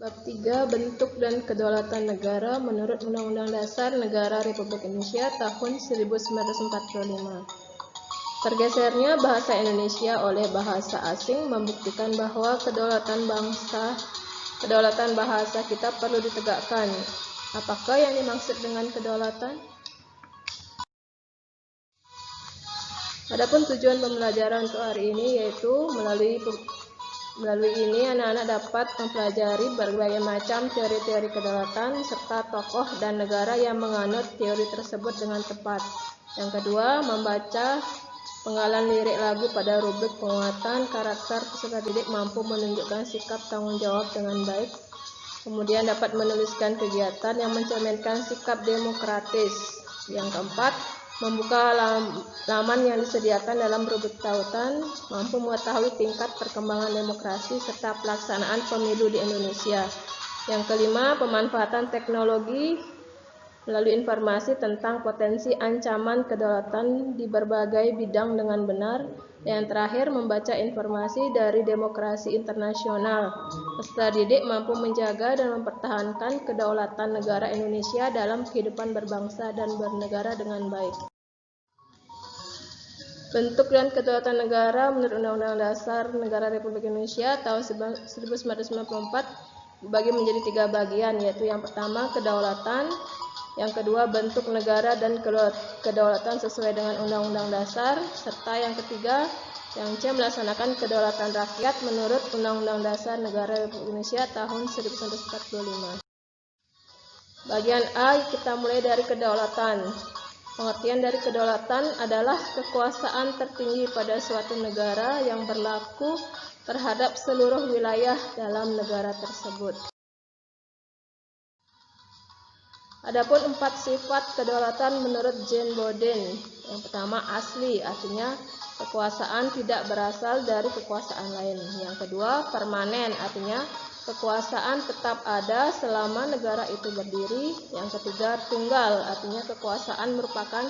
Bab 3 Bentuk dan Kedaulatan Negara menurut Undang-Undang Dasar Negara Republik Indonesia tahun 1945. Tergesernya bahasa Indonesia oleh bahasa asing membuktikan bahwa kedaulatan bahasa kita perlu ditegakkan. Apakah yang dimaksud dengan kedaulatan? Adapun tujuan pembelajaran untuk hari ini yaitu melalui ini anak-anak dapat mempelajari berbagai macam teori-teori kedaulatan serta tokoh dan negara yang menganut teori tersebut dengan tepat. Yang kedua, membaca penggalan lirik lagu pada rubrik penguatan karakter peserta didik mampu menunjukkan sikap tanggung jawab dengan baik. Kemudian dapat menuliskan kegiatan yang mencerminkan sikap demokratis. Yang keempat, membuka laman yang disediakan dalam rubrik tautan, mampu mengetahui tingkat perkembangan demokrasi serta pelaksanaan pemilu di Indonesia. Yang kelima, pemanfaatan teknologi melalui informasi tentang potensi ancaman kedaulatan di berbagai bidang dengan benar. Yang terakhir, membaca informasi dari demokrasi internasional. Peserta didik mampu menjaga dan mempertahankan kedaulatan negara Indonesia dalam kehidupan berbangsa dan bernegara dengan baik. Bentuk dan kedaulatan negara menurut Undang-Undang Dasar Negara Republik Indonesia tahun 1944 dibagi menjadi 3 bagian, yaitu yang pertama kedaulatan, yang kedua bentuk negara dan kedaulatan sesuai dengan Undang-Undang Dasar, serta yang ketiga yang C melaksanakan kedaulatan rakyat menurut Undang-Undang Dasar Negara Republik Indonesia tahun 1945. Bagian A, kita mulai dari kedaulatan. Pengertian dari kedaulatan adalah kekuasaan tertinggi pada suatu negara yang berlaku terhadap seluruh wilayah dalam negara tersebut. Adapun 4 sifat kedaulatan menurut Jane Bowden. Yang pertama, asli, artinya kekuasaan tidak berasal dari kekuasaan lain. Yang kedua, permanen, artinya kekuasaan tetap ada selama negara itu berdiri. Yang ketiga, tunggal, artinya kekuasaan merupakan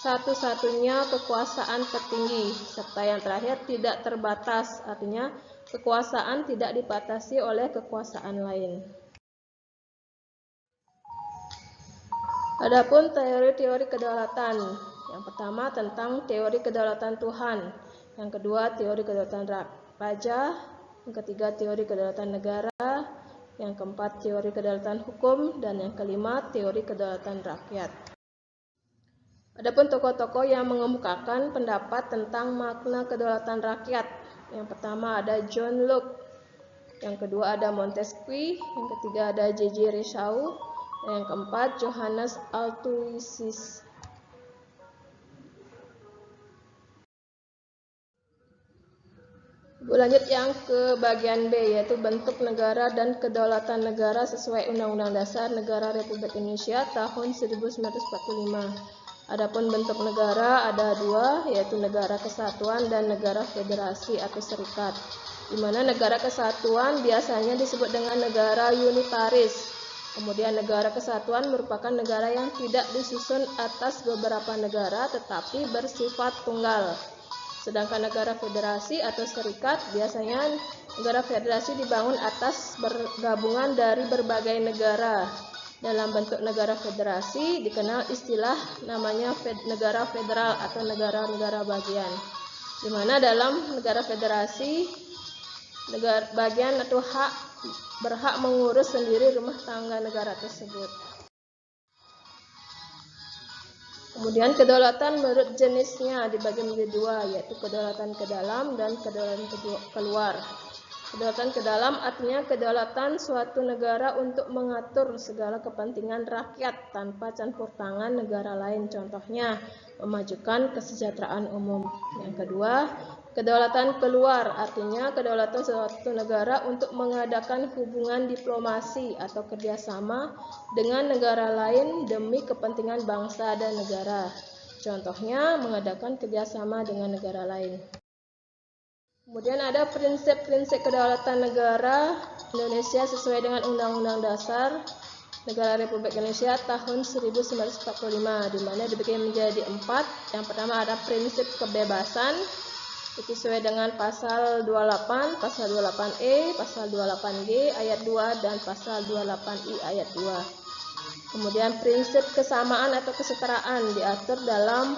satu-satunya kekuasaan tertinggi. Serta yang terakhir, tidak terbatas, artinya kekuasaan tidak dibatasi oleh kekuasaan lain. Adapun teori-teori kedaulatan. Yang pertama tentang teori kedaulatan Tuhan. Yang kedua teori kedaulatan raja. Yang ketiga teori kedaulatan negara. Yang keempat teori kedaulatan hukum. Dan yang kelima teori kedaulatan rakyat. Adapun tokoh-tokoh yang mengemukakan pendapat tentang makna kedaulatan rakyat. Yang pertama ada John Locke. Yang kedua ada Montesquieu. Yang ketiga ada J.J. Rousseau. Yang keempat, Johannes Althusius. Lanjut yang ke bagian B, yaitu bentuk negara dan kedaulatan negara sesuai Undang-Undang Dasar Negara Republik Indonesia tahun 1945. Adapun bentuk negara ada 2, yaitu negara kesatuan dan negara federasi atau serikat. Di mana negara kesatuan biasanya disebut dengan negara unitaris. Kemudian negara kesatuan merupakan negara yang tidak disusun atas beberapa negara tetapi bersifat tunggal. Sedangkan negara federasi atau serikat biasanya negara federasi dibangun atas bergabungan dari berbagai negara. Dalam bentuk negara federasi dikenal istilah namanya negara federal atau negara-negara bagian. Di mana dalam negara federasi negara bagian atau berhak mengurus sendiri rumah tangga negara tersebut. Kemudian kedaulatan menurut jenisnya dibagi menjadi 2, yaitu kedaulatan ke dalam dan kedaulatan keluar. Kedaulatan ke dalam artinya kedaulatan suatu negara untuk mengatur segala kepentingan rakyat tanpa campur tangan negara lain, contohnya memajukan kesejahteraan umum. Yang kedua, kedaulatan keluar artinya kedaulatan suatu negara untuk mengadakan hubungan diplomasi atau kerjasama dengan negara lain demi kepentingan bangsa dan negara. Contohnya mengadakan kerjasama dengan negara lain. Kemudian ada prinsip-prinsip kedaulatan negara Indonesia sesuai dengan Undang-Undang Dasar Negara Republik Indonesia tahun 1945, di mana dibagi menjadi 4. Yang pertama ada prinsip kebebasan, itu sesuai dengan pasal 28, pasal 28E, pasal 28G ayat 2 dan pasal 28I ayat 2. Kemudian prinsip kesamaan atau kesetaraan diatur dalam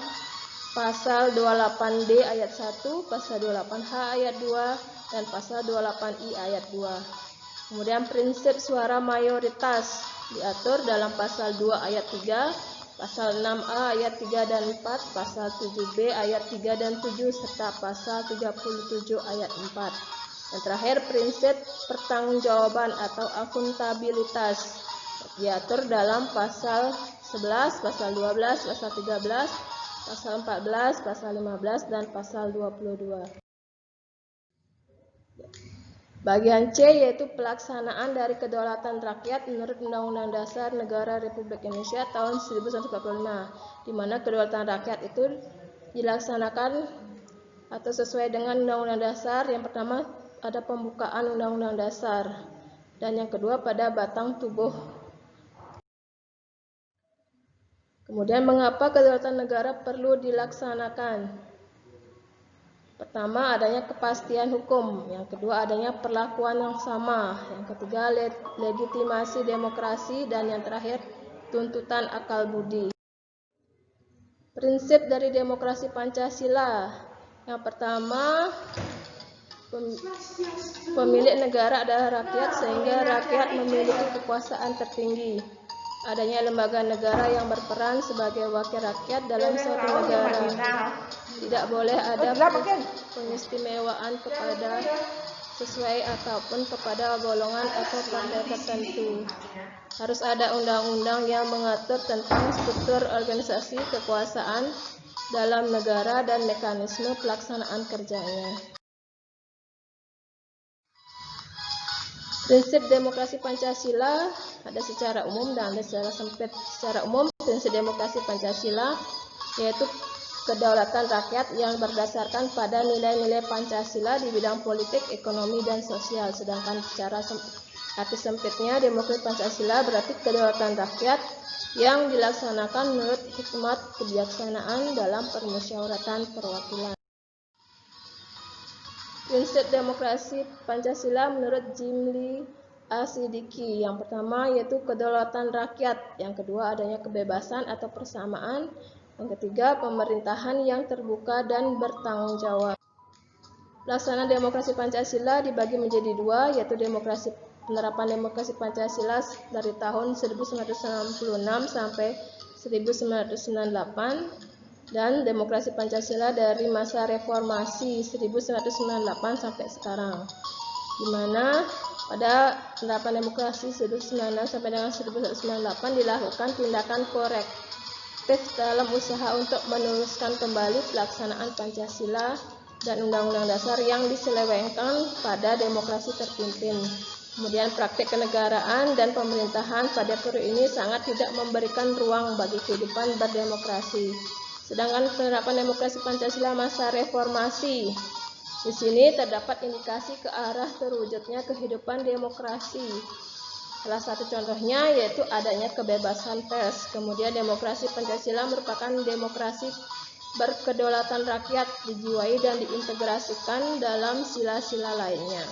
pasal 28D ayat 1, pasal 28H ayat 2 dan pasal 28I ayat 2. Kemudian prinsip suara mayoritas diatur dalam pasal 2 ayat 3, pasal 6A ayat 3 dan 4, pasal 7B ayat 3 dan 7 serta pasal 37 ayat 4. Dan terakhir prinsip pertanggungjawaban atau akuntabilitas diatur dalam pasal 11, pasal 12, pasal 13, pasal 14, pasal 15 dan pasal 22. Bagian C yaitu pelaksanaan dari kedaulatan rakyat menurut Undang-Undang Dasar Negara Republik Indonesia tahun 1945, di mana kedaulatan rakyat itu dilaksanakan atau sesuai dengan Undang-Undang Dasar. Yang pertama ada pembukaan Undang-Undang Dasar dan yang kedua pada batang tubuh. Kemudian mengapa kedaulatan negara perlu dilaksanakan? Pertama, adanya kepastian hukum. Yang kedua, adanya perlakuan yang sama. Yang ketiga, legitimasi demokrasi. Dan yang terakhir, tuntutan akal budi. Prinsip dari demokrasi Pancasila. Yang pertama, pemilik negara adalah rakyat sehingga rakyat memiliki kekuasaan tertinggi. Adanya lembaga negara yang berperan sebagai wakil rakyat dalam suatu negara. Tidak boleh ada pengistimewaan kepada sesuai ataupun kepada golongan atau partai tertentu. Harus ada undang-undang yang mengatur tentang struktur organisasi kekuasaan dalam negara dan mekanisme pelaksanaan kerjanya. Prinsip demokrasi Pancasila ada secara umum dan ada secara sempit. Secara umum, prinsip demokrasi Pancasila yaitu kedaulatan rakyat yang berdasarkan pada nilai-nilai Pancasila di bidang politik, ekonomi, dan sosial. Sedangkan secara arti sempitnya, demokrasi Pancasila berarti kedaulatan rakyat yang dilaksanakan menurut hikmat kebijaksanaan dalam permusyawaratan perwakilan. Prinsip demokrasi Pancasila menurut Jimli Asidiki. Yang pertama yaitu kedaulatan rakyat. Yang kedua adanya kebebasan atau persamaan. Yang ketiga pemerintahan yang terbuka dan bertanggung jawab. Pelaksanaan demokrasi Pancasila dibagi menjadi dua, yaitu penerapan demokrasi Pancasila dari tahun 1966 sampai 1998. Dan demokrasi Pancasila dari masa reformasi 1998 sampai sekarang, di mana pada penerapan demokrasi 1996 sampai dengan 1998 dilakukan tindakan korektif dalam usaha untuk meneruskan kembali pelaksanaan Pancasila dan Undang-Undang Dasar yang diselewengkan pada demokrasi terpimpin. Kemudian praktik kenegaraan dan pemerintahan pada periode ini sangat tidak memberikan ruang bagi kehidupan berdemokrasi. Sedangkan penerapan demokrasi Pancasila masa reformasi, di sini terdapat indikasi ke arah terwujudnya kehidupan demokrasi. Salah satu contohnya yaitu adanya kebebasan pers. Kemudian demokrasi Pancasila merupakan demokrasi berkedaulatan rakyat, dijiwai dan diintegrasikan dalam sila-sila lainnya.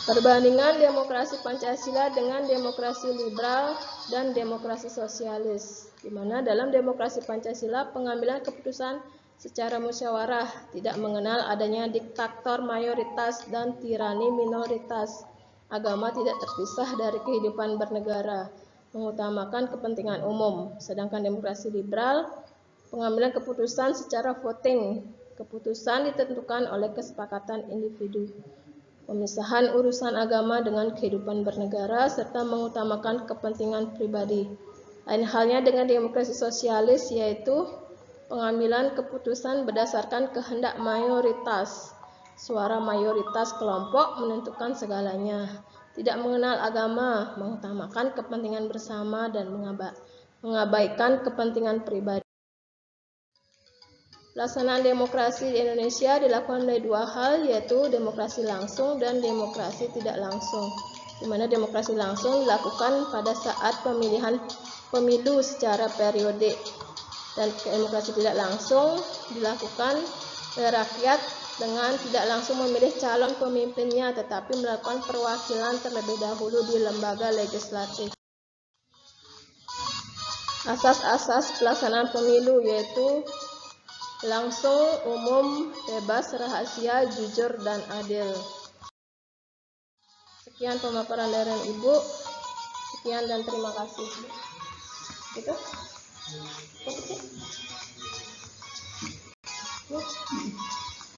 Perbandingan demokrasi Pancasila dengan demokrasi liberal dan demokrasi sosialis, di mana dalam demokrasi Pancasila pengambilan keputusan secara musyawarah, tidak mengenal adanya diktator mayoritas dan tirani minoritas. Agama tidak terpisah dari kehidupan bernegara, mengutamakan kepentingan umum. Sedangkan demokrasi liberal, pengambilan keputusan secara voting, keputusan ditentukan oleh kesepakatan individu. Pemisahan urusan agama dengan kehidupan bernegara serta mengutamakan kepentingan pribadi. Lain halnya dengan demokrasi sosialis, yaitu pengambilan keputusan berdasarkan kehendak mayoritas. Suara mayoritas kelompok menentukan segalanya. Tidak mengenal agama, mengutamakan kepentingan bersama dan mengabaikan kepentingan pribadi. Pelaksanaan demokrasi di Indonesia dilakukan oleh dua hal, yaitu demokrasi langsung dan demokrasi tidak langsung. Di mana demokrasi langsung dilakukan pada saat pemilihan pemilu secara periodik. Dan demokrasi tidak langsung dilakukan oleh rakyat dengan tidak langsung memilih calon pemimpinnya, tetapi melakukan perwakilan terlebih dahulu di lembaga legislatif. Asas-asas pelaksanaan pemilu yaitu langsung, umum, bebas, rahasia, jujur, dan adil. Sekian pemaparan dari Ibu. Sekian dan terima kasih. Gitu?